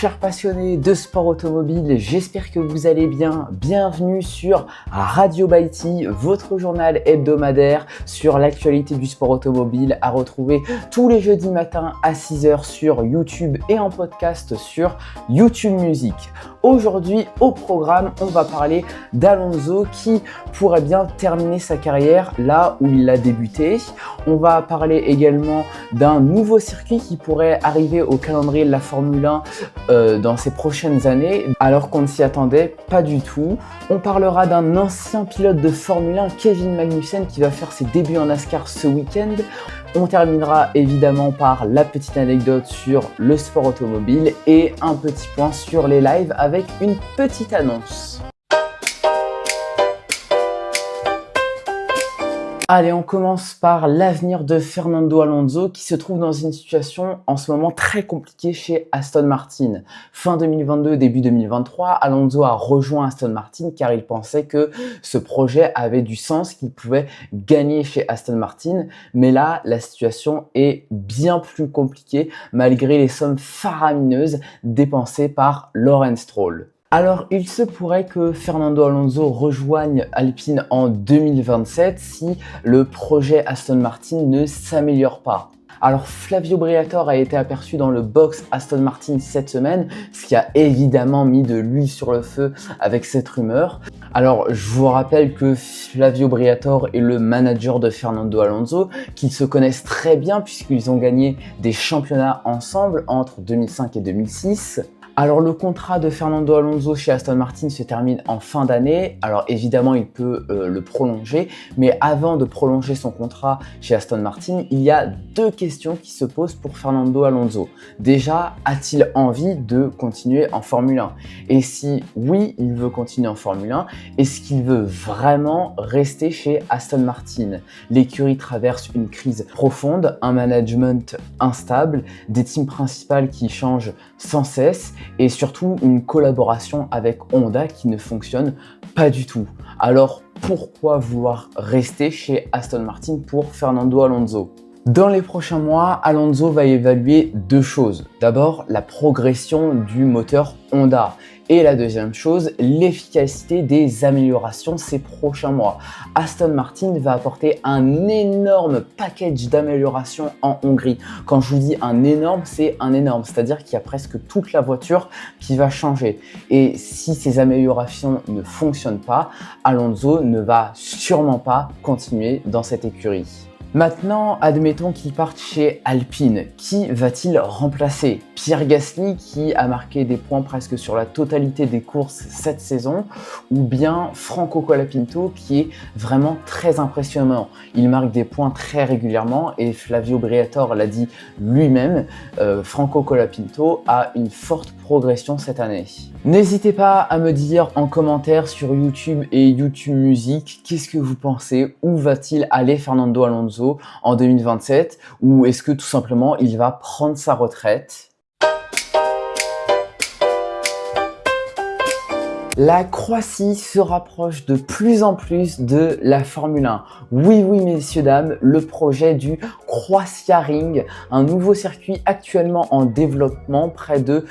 chers passionnés de sport automobile, j'espère que vous allez bien. Bienvenue sur Radio Baïti, votre journal hebdomadaire sur l'actualité du sport automobile à retrouver tous les jeudis matins à 6h sur YouTube et en podcast sur YouTube Music. Aujourd'hui, au programme, on va parler d'Alonso qui pourrait bien terminer sa carrière là où il a débuté. On va parler également d'un nouveau circuit qui pourrait arriver au calendrier de la Formule 1 dans ces prochaines années, alors qu'on ne s'y attendait pas du tout. On parlera d'un ancien pilote de Formule 1, Kevin Magnussen, qui va faire ses débuts en NASCAR ce week-end. On terminera évidemment par la petite anecdote sur le sport automobile et un petit point sur les lives avec une petite annonce. Allez, on commence par l'avenir de Fernando Alonso qui se trouve dans une situation en ce moment très compliquée chez Aston Martin. Fin 2022, début 2023, Alonso a rejoint Aston Martin car il pensait que ce projet avait du sens, qu'il pouvait gagner chez Aston Martin. Mais là, la situation est bien plus compliquée malgré les sommes faramineuses dépensées par Lawrence Stroll. Alors, il se pourrait que Fernando Alonso rejoigne Alpine en 2027 si le projet Aston Martin ne s'améliore pas. Alors, Flavio Briatore a été aperçu dans le box Aston Martin cette semaine, ce qui a évidemment mis de l'huile sur le feu avec cette rumeur. Alors, je vous rappelle que Flavio Briatore est le manager de Fernando Alonso, qu'ils se connaissent très bien puisqu'ils ont gagné des championnats ensemble entre 2005 et 2006. Alors le contrat de Fernando Alonso chez Aston Martin se termine en fin d'année. Alors évidemment il peut le prolonger, mais avant de prolonger son contrat chez Aston Martin, il y a deux questions qui se posent pour Fernando Alonso. Déjà, a-t-il envie de continuer en Formule 1? Et si oui, il veut continuer en Formule 1, est-ce qu'il veut vraiment rester chez Aston Martin? L'écurie traverse une crise profonde, un management instable, des teams principales qui changent sans cesse, et surtout une collaboration avec Honda qui ne fonctionne pas du tout. Alors pourquoi vouloir rester chez Aston Martin pour Fernando Alonso? Dans les prochains mois, Alonso va évaluer deux choses. D'abord, la progression du moteur Honda. Et la deuxième chose, l'efficacité des améliorations ces prochains mois. Aston Martin va apporter un énorme package d'améliorations en Hongrie. Quand je vous dis un énorme, c'est un énorme. C'est-à-dire qu'il y a presque toute la voiture qui va changer. Et si ces améliorations ne fonctionnent pas, Alonso ne va sûrement pas continuer dans cette écurie. Maintenant, admettons qu'il parte chez Alpine. Qui va-t-il remplacer? Pierre Gasly, qui a marqué des points presque sur la totalité des courses cette saison, ou bien Franco Colapinto, qui est vraiment très impressionnant. Il marque des points très régulièrement et Flavio Briatore l'a dit lui-même, Franco Colapinto a une forte progression cette année. N'hésitez pas à me dire en commentaire sur YouTube et YouTube Music, qu'est-ce que vous pensez? Où va-t-il aller Fernando Alonso en 2027? Ou est-ce que tout simplement il va prendre sa retraite? La Croatie se rapproche de plus en plus de la Formule 1. Oui, messieurs, dames, le projet du Croatia Ring, un nouveau circuit actuellement en développement près de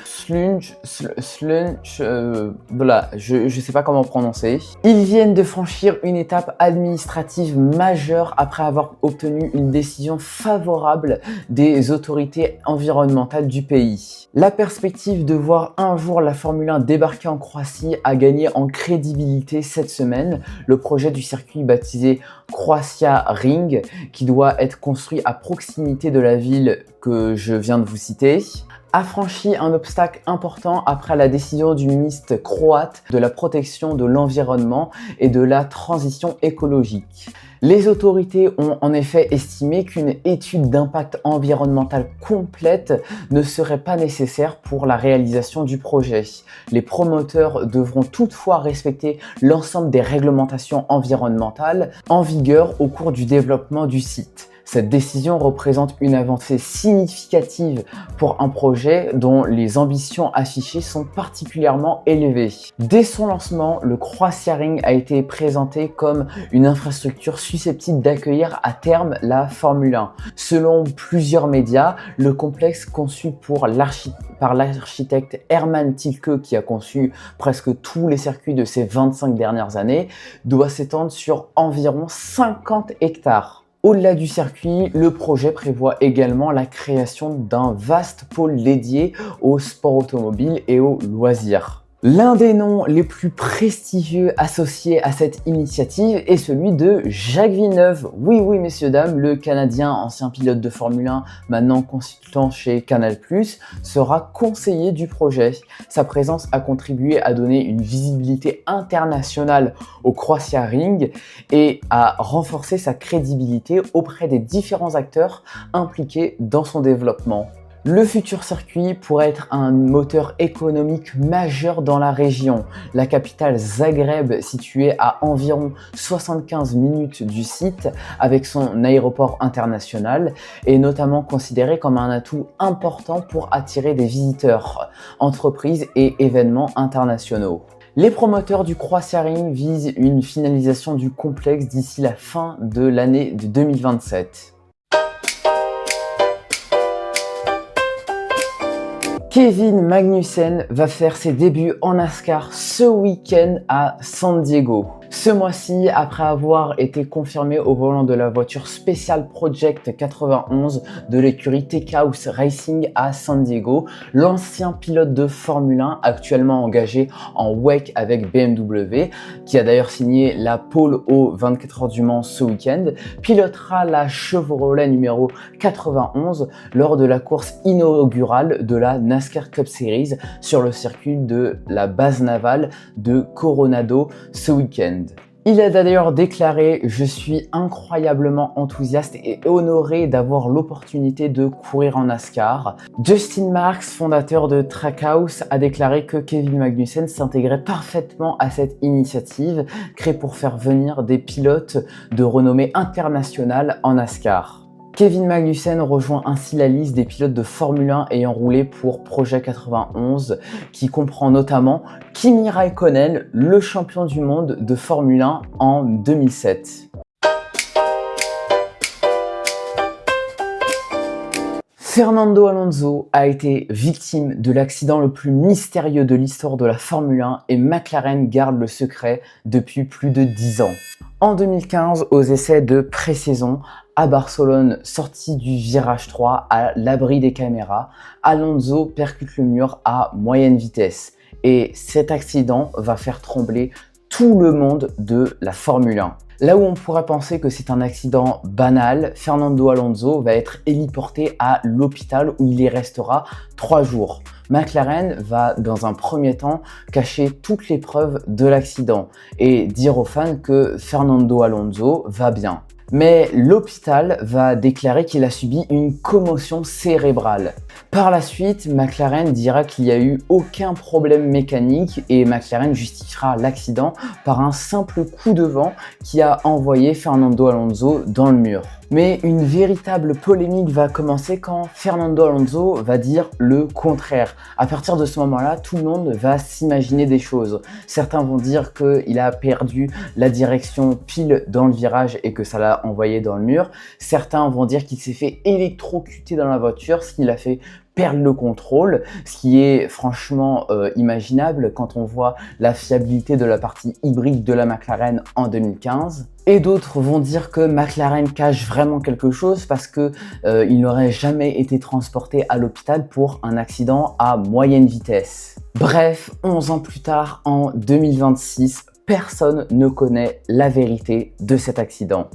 voilà, je sais pas comment prononcer. Ils viennent de franchir une étape administrative majeure après avoir obtenu une décision favorable des autorités environnementales du pays. La perspective de voir un jour la Formule 1 débarquer en Croatie a gagné en crédibilité cette semaine. Le projet du circuit baptisé Croatia Ring, qui doit être construit à proximité de la ville que je viens de vous citer, a franchi un obstacle important après la décision du ministre croate de la protection de l'environnement et de la transition écologique. Les autorités ont en effet estimé qu'une étude d'impact environnemental complète ne serait pas nécessaire pour la réalisation du projet. Les promoteurs devront toutefois respecter l'ensemble des réglementations environnementales en vigueur au cours du développement du site. Cette décision représente une avancée significative pour un projet dont les ambitions affichées sont particulièrement élevées. Dès son lancement, le Croisièring a été présenté comme une infrastructure susceptible d'accueillir à terme la Formule 1. Selon plusieurs médias, le complexe conçu par l'architecte Hermann Tilke, qui a conçu presque tous les circuits de ces 25 dernières années, doit s'étendre sur environ 50 hectares. Au-delà du circuit, le projet prévoit également la création d'un vaste pôle dédié au sport automobile et aux loisirs. L'un des noms les plus prestigieux associés à cette initiative est celui de Jacques Villeneuve. Oui, messieurs, dames, le Canadien, ancien pilote de Formule 1, maintenant consultant chez Canal+, sera conseiller du projet. Sa présence a contribué à donner une visibilité internationale au Croisièring et à renforcer sa crédibilité auprès des différents acteurs impliqués dans son développement. Le futur circuit pourrait être un moteur économique majeur dans la région. La capitale Zagreb, située à environ 75 minutes du site, avec son aéroport international, est notamment considérée comme un atout important pour attirer des visiteurs, entreprises et événements internationaux. Les promoteurs du Croisièring visent une finalisation du complexe d'ici la fin de l'année de 2027. Kevin Magnussen va faire ses débuts en NASCAR ce week-end à San Diego. Ce mois-ci, après avoir été confirmé au volant de la voiture Special Project 91 de l'écurie Trackhouse Racing à San Diego, l'ancien pilote de Formule 1 actuellement engagé en WEC avec BMW, qui a d'ailleurs signé la pole aux 24 heures du Mans ce week-end, pilotera la Chevrolet numéro 91 lors de la course inaugurale de la NASCAR Cup Series sur le circuit de la base navale de Coronado ce week-end. Il a d'ailleurs déclaré « Je suis incroyablement enthousiaste et honoré d'avoir l'opportunité de courir en NASCAR ». Justin Marks, fondateur de Trackhouse, a déclaré que Kevin Magnussen s'intégrait parfaitement à cette initiative créée pour faire venir des pilotes de renommée internationale en NASCAR. Kevin Magnussen rejoint ainsi la liste des pilotes de Formule 1 ayant roulé pour Projet 91, qui comprend notamment Kimi Räikkönen, le champion du monde de Formule 1 en 2007. Fernando Alonso a été victime de l'accident le plus mystérieux de l'histoire de la Formule 1 et McLaren garde le secret depuis plus de 10 ans. En 2015, aux essais de pré-saison, à Barcelone, sorti du virage 3 à l'abri des caméras, Alonso percute le mur à moyenne vitesse. Et cet accident va faire trembler tout le monde de la Formule 1. Là où on pourrait penser que c'est un accident banal, Fernando Alonso va être héliporté à l'hôpital où il y restera 3 jours. McLaren va dans un premier temps cacher toutes les preuves de l'accident et dire aux fans que Fernando Alonso va bien. Mais l'hôpital va déclarer qu'il a subi une commotion cérébrale. Par la suite, McLaren dira qu'il n'y a eu aucun problème mécanique et McLaren justifiera l'accident par un simple coup de vent qui a envoyé Fernando Alonso dans le mur. Mais une véritable polémique va commencer quand Fernando Alonso va dire le contraire. À partir de ce moment-là, tout le monde va s'imaginer des choses. Certains vont dire qu'il a perdu la direction pile dans le virage et que ça l'a envoyé dans le mur. Certains vont dire qu'il s'est fait électrocuter dans la voiture, ce qui l'a fait perdre le contrôle, ce qui est franchement imaginable quand on voit la fiabilité de la partie hybride de la McLaren en 2015. Et d'autres vont dire que McLaren cache vraiment quelque chose parce que il n'aurait jamais été transporté à l'hôpital pour un accident à moyenne vitesse. Bref, 11 ans plus tard, en 2026, personne ne connaît la vérité de cet accident.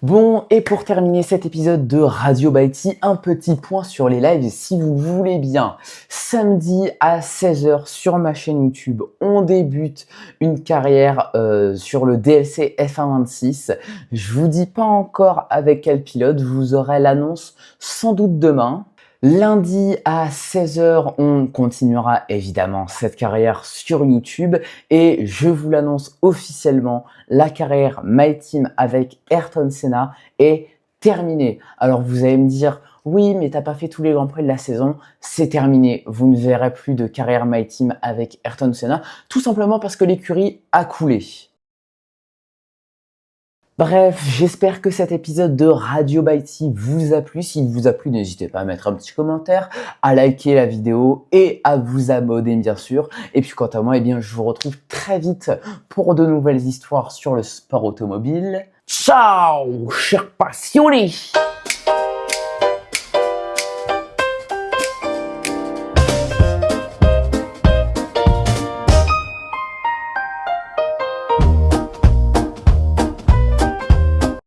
Bon, et pour terminer cet épisode de Radio Baïti, un petit point sur les lives si vous voulez bien. Samedi à 16h sur ma chaîne YouTube, on débute une carrière sur le DLC F1 26. Je vous dis pas encore avec quel pilote, je vous aurai l'annonce sans doute demain. Lundi à 16h, on continuera évidemment cette carrière sur YouTube et je vous l'annonce officiellement, la carrière My Team avec Ayrton Senna est terminée. Alors vous allez me dire, oui, mais t'as pas fait tous les Grands Prix de la saison, c'est terminé. Vous ne verrez plus de carrière My Team avec Ayrton Senna, tout simplement parce que l'écurie a coulé. Bref, j'espère que cet épisode de Radio Baïti vous a plu. S'il vous a plu, n'hésitez pas à mettre un petit commentaire, à liker la vidéo et à vous abonner bien sûr. Et puis quant à moi, eh bien, je vous retrouve très vite pour de nouvelles histoires sur le sport automobile. Ciao, chers passionnés!